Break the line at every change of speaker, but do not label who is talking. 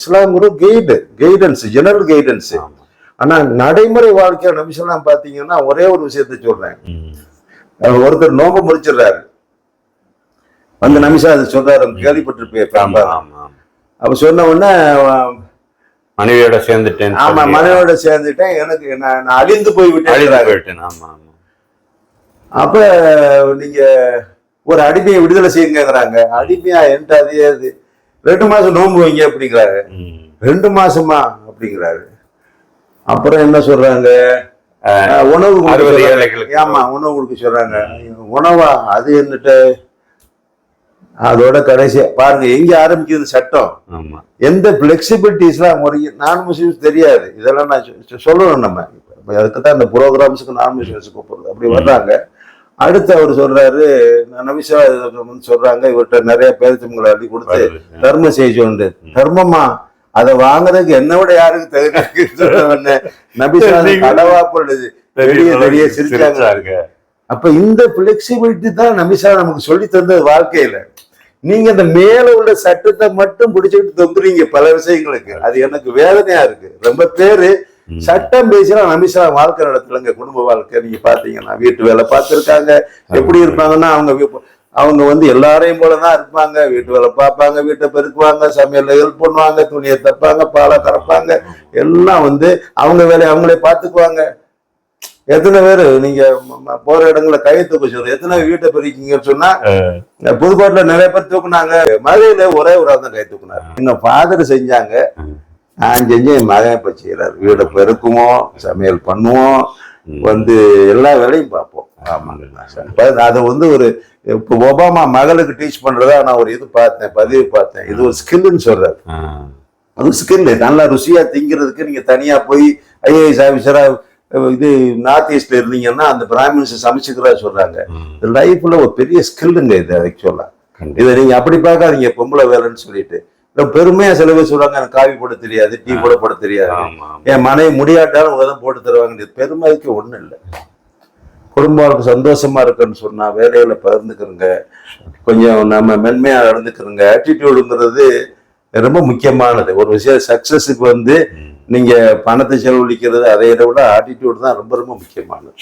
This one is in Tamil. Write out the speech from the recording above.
இஸ்லாம் ஒரு கைடன்ஸ், ஜெனரல் கைடன்ஸ். ஆனா நடைமுறை வாழ்க்கையை நபிசல்லாம் பாத்தீங்கன்னா ஒரே ஒரு விஷயத்த சொல்றேன். ஒருத்தர் நோம்பு முடிச்சிடுறாரு, வந்து நபிசா அது சொல்றாரு, கேள்விப்பட்டிருப்பேன். அப்ப சொன்ன உடனே
மனைவியோட சேர்ந்துட்டேன்.
ஆமா, மனைவியோட சேர்ந்துட்டேன், எனக்கு நான் அழிந்து போய் விட்டேன். அப்ப நீங்க ஒரு அடிமையை விடுதலை செய்யுங்கிறாங்க. அடிமையா என்கிட்ட அது 2 மாசம் நோம்பு வைங்க அப்படிங்கிறாரு. 2 மாசமா அப்படிங்கிறாரு. அப்புறம் என்ன சொல்றாங்க, உணவு ஆமா உணவு கொடுக்க சொல்றாங்க. உணவா அது என்னட்ட அதோட கடைசியா பாருங்க எங்க ஆரம்பிக்குது சட்டம். எந்த பிளெக்சிபிலிட்டிஸ்லாம் நான் முஸ்லிம்ஸ் தெரியாது. இதெல்லாம் நான் சொல்லணும். நம்ம அதுக்குதான் இந்த ப்ரோக்ராம்ஸுக்கு நான் முஸ்லிம்ஸ் கூப்பிடுறது. அப்படி வர்றாங்க. அடுத்து அவர் சொல்றாரு, நபிசா சொல்றாங்க, இவர்கிட்ட நிறைய பேருச்சங்களை அள்ளி கொடுத்து தர்மம் செய்ய சொல்லுண்டு. தர்மமா அதை வாங்குறதுக்கு என்ன விட யாருக்கு தகுதி? நபிசா கடவா போடுது பெரிய சிரிச்சாங்க. அப்ப இந்த பிளெக்சிபிலிட்டி தான் நபிசா நமக்கு சொல்லி தந்தது வாழ்க்கையில. நீங்க இந்த மேல உள்ள சட்டத்தை மட்டும் பிடிச்சிட்டு தொங்குறீங்க பல விஷயங்களுக்கு. அது எனக்கு வேதனையா இருக்கு. ரொம்ப பேரு சட்டம் பேசினா நபிசா வாழ்க்கை நடத்தலங்க. குடும்ப வாழ்க்கை நீங்க பாத்தீங்கன்னா வீட்டு வேலை பார்த்துருக்காங்க. எப்படி இருப்பாங்கன்னா அவங்க வந்து எல்லாரையும் போலதான் இருப்பாங்க. வீட்டு வேலை பார்ப்பாங்க, வீட்டை பெருக்குவாங்க, சமையல்ல ஹெல்ப் பண்ணுவாங்க, துணியை தப்பாங்க, பாலை கறப்பாங்க, எல்லாம் வந்து அவங்க வேலையை அவங்களே பார்த்துக்குவாங்க. எத்தனை பேரு நீங்க போற இடங்களை கையை தூக்க சொல்லுங்க. எத்தனை வீட்டை பெருக்கீங்கன்னு சொன்னா புதுக்கோட்டையில நிறைய பேர் தூக்குனாங்க. மதுரையில ஒரே ஒரு ஆள் தான் கை தூக்குனாரு. எங்க ஃபாதர் செஞ்சாங்க, நான் செஞ்சு என் மகன் இப்ப செய்யறாரு. வீடை பெருக்குவோம், சமையல் பண்ணுவோம், வந்து எல்லா வேலையும் பார்ப்போம். ஆமாங்க, அதை வந்து ஒரு இப்போ ஒபாமா மகளுக்கு டீச் பண்றதா நான் ஒரு இது பார்த்தேன், பதிவு பார்த்தேன். இது ஒரு ஸ்கில்லுன்னு சொல்றாரு. அது ஸ்கில். நல்லா ருசியா திங்கிறதுக்கு நீங்க தனியா போய் ஐஏஎஸ் ஆபிசரா இது நார்த் ஈஸ்ட்ல இருந்தீங்கன்னா அந்த பிராமின்ஸ் சமைச்சுக்கிறா சொல்றாங்க. லைஃப்ல ஒரு பெரிய ஸ்கில்லுங்க இது. ஆக்சுவலா இதை நீங்க அப்படி பார்க்காதீங்க பொம்பளை வேலைன்னு சொல்லிட்டு. பெருமையா சில பேர் சொல்றாங்க, எனக்கு காவி போட தெரியாது, டீ போட தெரியாது, என் மனைவி முடியாட்டாலும் உங்கதான் போட்டு தருவாங்க. பெருமைக்கு ஒண்ணும் இல்லை. குடும்பம் சந்தோஷமா இருக்குன்னு சொன்னா வேலையில பகிர்ந்துக்கிறங்க, கொஞ்சம் நம்ம மென்மையா நடந்துக்கிறங்க. ஆட்டிடியூடுங்கிறது ரொம்ப முக்கியமானது. ஒரு விஷயம் சக்சஸுக்கு வந்து நீங்க பணத்தை செலவழிக்கிறது அதை விட ஆட்டிடியூட் தான் ரொம்ப ரொம்ப முக்கியமானது.